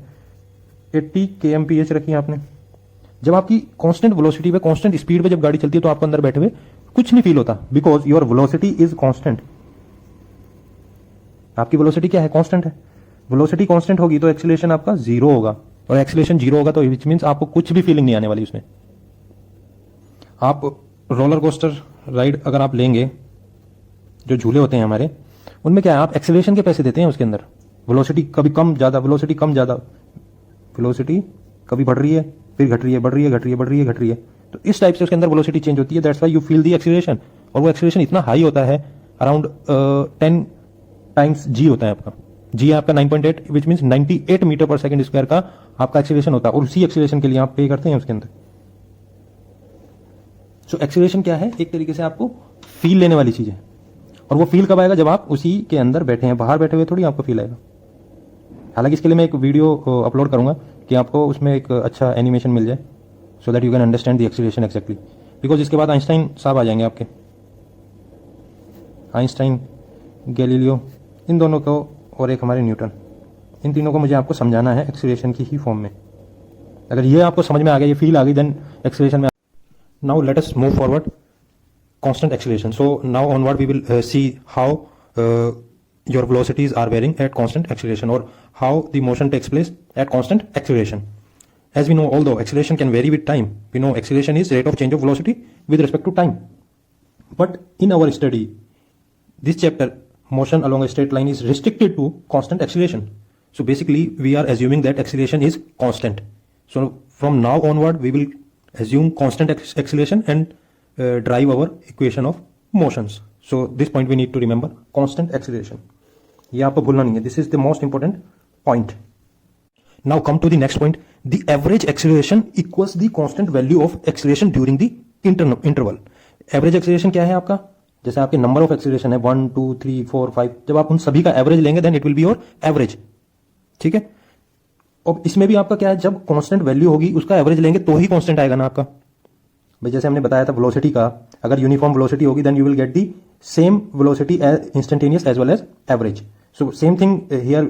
80 kmph रखी है आपने. जब आपकी कांस्टेंट वेलोसिटी पे, कांस्टेंट स्पीड पे जब गाड़ी चलती है तो आपको अंदर बैठे हुए कुछ नहीं फील होता, because your velocity is constant. आपकी वेलोसिटी क्या है, कांस्टेंट है. वेलोसिटी कांस्टेंट होगी तो एक्सीलरेशन आपका जीरो होगा, और एक्सीलरेशन जीरो होगा तो विच मींस आपको कुछ भी फीलिंग नहीं आने वाली उसमें. आप रोलर कोस्टर राइड अगर आप लेंगे, जो झूले होते हैं हमारे, उनमें क्या है, आप एक्सीलरेशन के पैसे देते हैं उसके अंदर. वेलोसिटी कभी कम ज्यादा, वेलोसिटी कम ज्यादा, वेलोसिटी कभी बढ़ रही है फिर घट रही है, बढ़ रही है घट रही है, बढ़ रही है घट रही है. तो इस टाइप से उसके अंदर वेलोसिटी चेंज होती है. That's why you feel the acceleration. और वो एक्सीलरेशन इतना हाई होता है, अराउंड 10 टाइम्स जी होता है आपका. जी है आपका 9.8 which means 98 metre per second square का आपका एक्सीलरेशन होता है, और उसी एक्सीलरेशन के लिए आप पे करते हैं उसके अंदर. सो एक्सीलरेशन क्या है, एक तरीके से आपको फील लेने वाली चीज है. और वो फील कब आएगा, जब आप उसी के अंदर बैठे हैं. बाहर बैठे हुए थोड़ी आपको फील आएगा. हालांकि इसके लिए मैं एक वीडियो अपलोड करूंगा कि आपको उसमें एक अच्छा एनिमेशन मिल जाए, so that you can understand the acceleration exactly. Because इसके बाद आइंस्टाइन साहब आ जाएंगे आपके, आइंस्टाइन, गैलीलियो, इन दोनों को, और एक हमारे न्यूटन, इन तीनों को मुझे आपको समझाना है एक्सीलरेशन की ही फॉर्म में. अगर ये आपको समझ में आ गया, ये फील आ गई, देन एक्सीलरेशन में. Now let us move forward. Constant acceleration. So now onward we will see how your velocities are varying at constant acceleration, or how the motion takes place at constant acceleration. As we know, although acceleration can vary with time, we know acceleration is rate of change of velocity with respect to time. But in our study, this chapter, motion along a straight line is restricted to constant acceleration. So basically, we are assuming that acceleration is constant. So from now onward, we will assume constant acceleration and drive our equation of motions. So this point we need to remember, constant acceleration. ये आपको भूलना नहीं है. This is the most important point. Now come to the next point. The average acceleration equals the constant value of acceleration during the interval. Average acceleration क्या है आपका, जैसे आपके number of acceleration है 1, 2, 3, 4, 5. जब आप उन सभी का एवरेज लेंगे then it will be your average. ठीक है. और इसमें भी आपका क्या है, जब कांस्टेंट वैल्यू होगी उसका एवरेज लेंगे तो ही कांस्टेंट आएगा ना आपका. भाई जैसे हमने बताया था वेलोसिटी का, अगर यूनिफॉर्म वेलोसिटी होगी then you will get the same velocity as instantaneous as well as average. So same thing here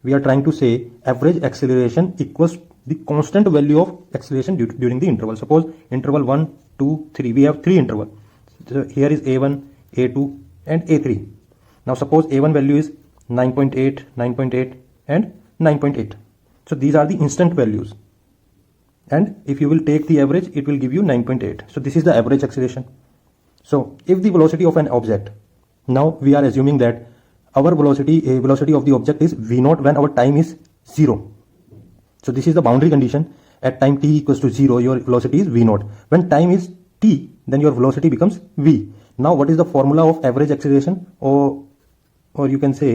we are trying to say average acceleration equals the constant value of acceleration during the interval. Suppose interval 1, 2, 3, we have 3 interval. Here is A1, A2 and A3. Now suppose A1 value is 9.8, 9.8 and 9.8. So these are the instant values, and if you will take the average it will give you 9.8. So this is the average acceleration. So if the velocity of an object, now we are assuming that our velocity of the object is v0 when our time is 0. So this is the boundary condition. At time t equals to 0 your velocity is v0. When time is t then your velocity becomes v. Now what is the formula of average acceleration, or you can say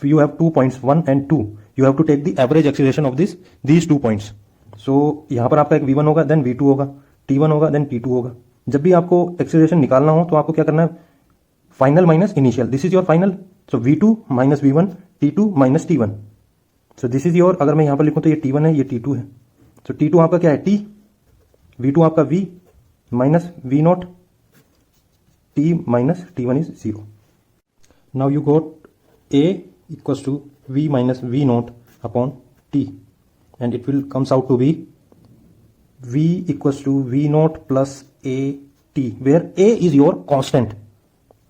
you have 2 points 1 and 2. You have to take the average acceleration of these 2 points. So यहां पर आपका एक v1 होगा, then v2 होगा, t1 होगा, then t2 होगा. जब भी आपको एक्सेलरेशन निकालना हो तो आपको क्या करना है, final minus initial. This is your final. So v2 minus v1, t2 minus t1. So this is your, अगर मैं यहां पर लिखूं तो ये t1 है, ये t2 है. So t2 आपका क्या है, t, v2 आपका v minus v0, t minus t1 is 0. Now you got a equals to v minus v0 upon t, and it will comes out to be v equals to v0 plus a t, where a is your constant.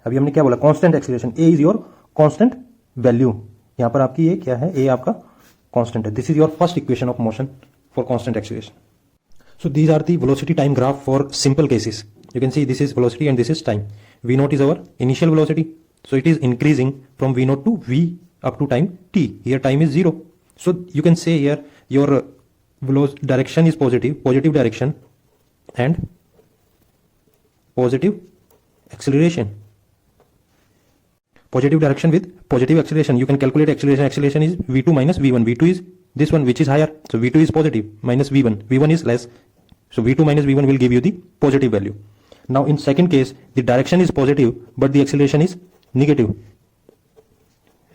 अभी हमने क्या बोला, constant acceleration, a is your constant value. यहां पर आपकी ये क्या है, a आपका कांस्टेंट है. This is your first equation of motion for constant acceleration. So these are the velocity time graph for simple cases. You can see this is velocity and this is time. v0 is our initial velocity, so it is increasing from v0 to v up to time t. Here time is 0, so you can say here your direction is positive direction and positive acceleration. Positive direction with positive acceleration. You can calculate acceleration. Acceleration is v2 minus v1. v2 is this one, which is higher, so v2 is positive, minus v1. v1 is less, so v2 minus v1 will give you the positive value. Now in second case, the direction is positive but the acceleration is negative.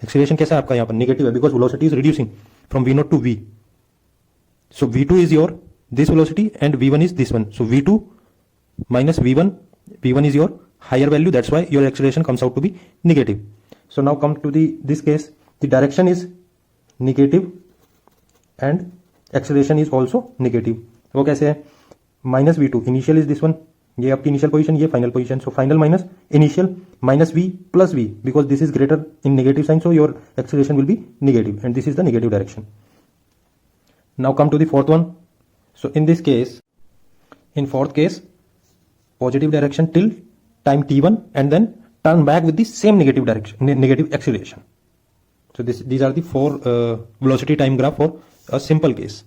Acceleration कैसा है आपका यहाँ पर, negative है, because velocity is reducing from v0 to v. So v2 is your this velocity and v1 is this one, so v2 minus v1, v1 is your higher value, that's why your acceleration comes out to be negative. So now come to this case, the direction is negative and acceleration is also negative. वो कैसे है, minus v2, initial is this one, ये आपकी initial position, ये final position, so final minus initial minus v plus v, because this is greater in negative sign, so your acceleration will be negative and this is the negative direction. Now come to the fourth one. So in this case, in fourth case, positive direction till time t1 and then turn back with the same negative direction, negative acceleration. So these are the four velocity time graph for a simple case.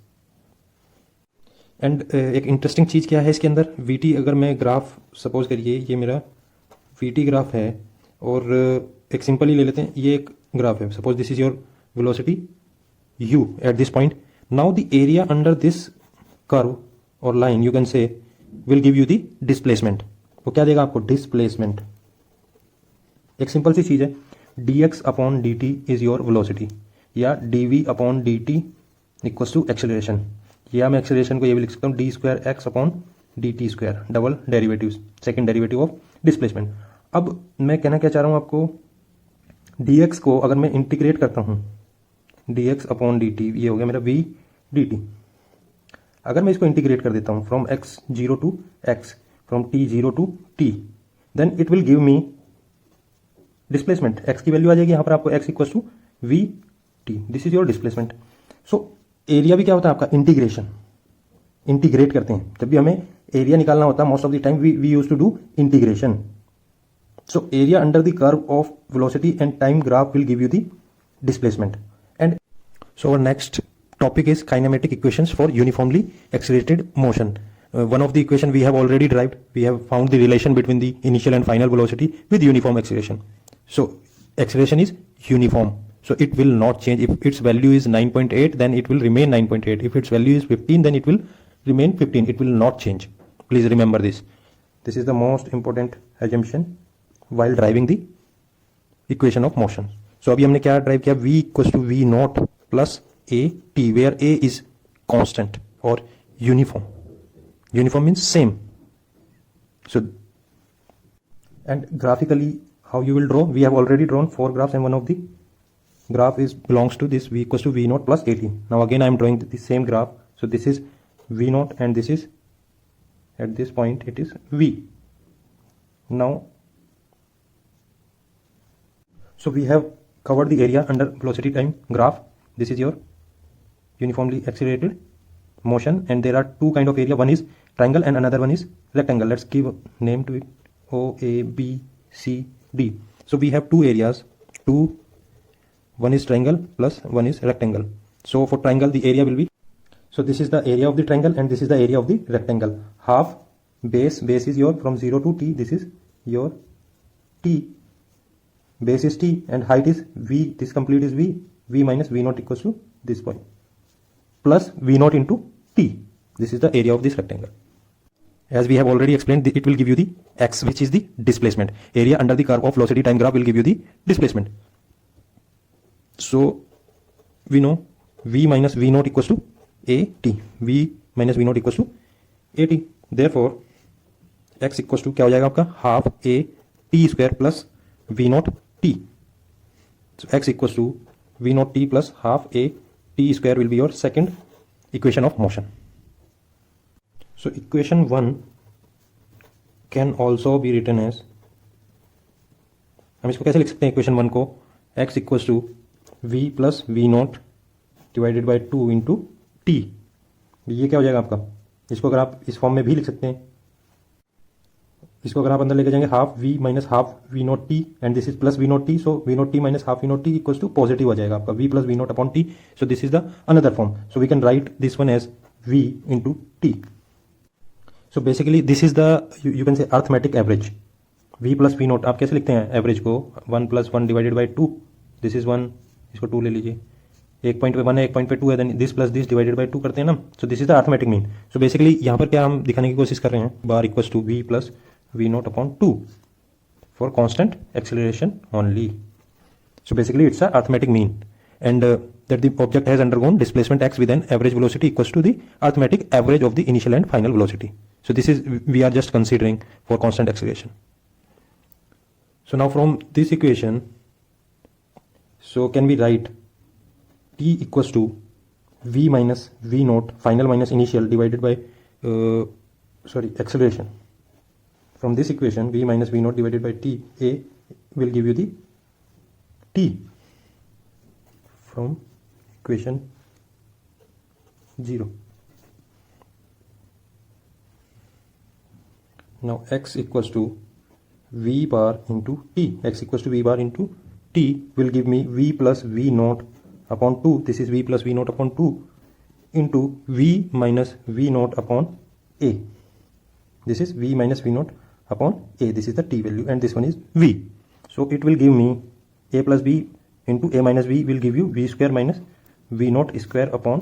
And एक interesting चीज़ क्या है इसके अंदर, VT अगर मैं graph suppose करिए ये मेरा वीटी ग्राफ है और एक सिंपल ही ले लेते हैं, ये एक ग्राफ है, suppose this is your velocity u at this point. Now the area under this curve और line you can say will give you the displacement. वो क्या देगा आपको, डिस्प्लेसमेंट. एक सिंपल सी चीज़ है, dx upon dt is your velocity, या dv upon dt equals to acceleration, या मैं एक्सेलरेशन को ये भी लिख सकता हूँ d square x upon d t square, double derivative, second derivative of displacement. अब मैं कहना क्या चाह रहा हूँ आपको, dx को अगर मैं इंटीग्रेट करता हूँ dx अपॉन dt, ये हो गया मेरा v dt. अगर मैं इसको इंटीग्रेट कर देता हूँ from x zero to x, from t zero to t, then it will give me displacement. x की वैल्यू आ जाएगी यहाँ पर आपको, x equal to v t, this is your displacement. So area भी क्या होता है आपका, इंटीग्रेशन, इंटीग्रेट करते हैं जब भी हमें एरिया निकालना होता है, most of the time we use to do integration. So area under the curve of velocity and time graph will give you the displacement. And so our next topic is kinematic equations for uniformly accelerated motion. One of the equation we have already derived. We have found the relation between the initial and final velocity with uniform acceleration. So acceleration is uniform, so it will not change. If its value is 9.8, then it will remain 9.8. If its value is 15, then it will remain 15. It will not change. Please remember this. This is the most important assumption while driving the equation of motion. So अभी हमने क्या drive किया, v equals to v naught plus a t, where a is constant or uniform. Uniform means same. So and graphically how you will draw, we have already drawn 4 graphs and one of the graph is belongs to this v equals to v naught plus at. Now again I am drawing the same graph. So this is v naught and this is, at this point it is v. Now so we have covered the area under velocity time graph. This is your uniformly accelerated motion and there are two kind of area, one is triangle and another one is rectangle. Let's give a name to it, O, A, B, C, D. So we have two areas, one is triangle plus one is rectangle. So for triangle the area will be, so this is the area of the triangle and this is the area of the rectangle. Half base is your from 0 to t, this is your t, base is t and height is v, this complete is v minus v naught equals to this point plus v naught into t. This is the area of this rectangle. As we have already explained, it will give you the x, which is the displacement. Area under the curve of velocity time graph will give you the displacement. So we know v minus v naught equals to a t. V minus v naught equal to a t. Therefore x equal to क्या हो जाएगा आपका half a t square plus v naught t. So x equal to v naught t plus half a t square will be your second equation of motion. So equation 1 can also be written as, हम इसको कैसे लिख सकते हैं equation 1 को, x equals to v plus v naught divided by 2 into t. ये क्या हो जाएगा आपका, इसको अगर आप इस फॉर्म में भी लिख सकते हैं, इसको अगर आप अंदर लेके जाएंगे half v minus half v naught t and this is plus v naught t, so v naught t minus half v naught t equals to positive हो जाएगा आपका v plus v not upon t. So this is the another form, so we can write this one as v into t. So basically this is the you can say arithmetic average. v plus v naught आप कैसे लिखते हैं average को, 1 plus 1 divided by 2, this is 1, इसको 2 ले लीजिए, एक point पे 1 है एक पॉइंट पे 2 है, then this plus this divided by 2 करते हैं ना। So this is the arithmetic mean. So basically यहाँ पर क्या हम दिखाने की कोशिश कर रहे हैं, bar equals to v plus v not upon 2 for constant acceleration only. So basically it's a arithmetic mean and that the object has undergone displacement x with an average velocity equals to the arithmetic average of the initial and final velocity. So this is we are just considering for constant acceleration. So now from this equation, so can we write t equals to v minus v naught final minus initial divided by acceleration. From this equation v minus v naught divided by t a will give you the t from equation 0. Now x equals to v bar into t, x equals to v bar into t will give me v plus v naught upon 2, this is v plus v naught upon 2 into v minus v naught upon a, this is v minus v naught upon a, this is the t value and this one is v. So it will give me a plus b into a minus v will give you v square minus v naught square upon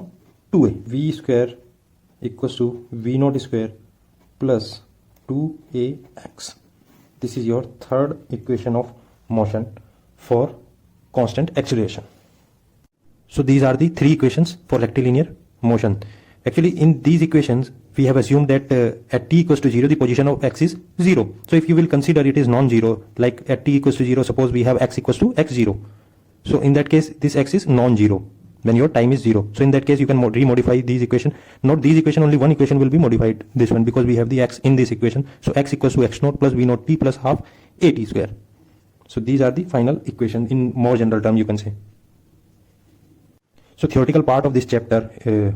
2a. v square equals to v naught square plus 2ax. This is your third equation of motion for constant acceleration. So these are the three equations for rectilinear motion. Actually in these equations we have assumed that at t equals to 0 the position of x is 0. So if you will consider it is non-zero, like at t equals to 0 suppose we have x equals to x0. So in that case this x is non-zero when your time is 0. So in that case you can remodify these equation, not these equation, only one equation will be modified, this one, because we have the x in this equation. So x equals to x naught plus v naught t plus half a t square. So these are the final equation in more general term you can say. So theoretical part of this chapter,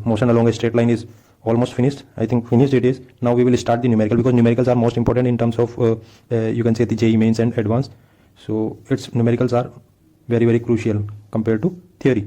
motion along a straight line, is almost finished. I think finished it is. Now we will start the numerical, because numericals are most important in terms of you can say the JEE mains and advanced. So its numericals are very crucial compared to theory.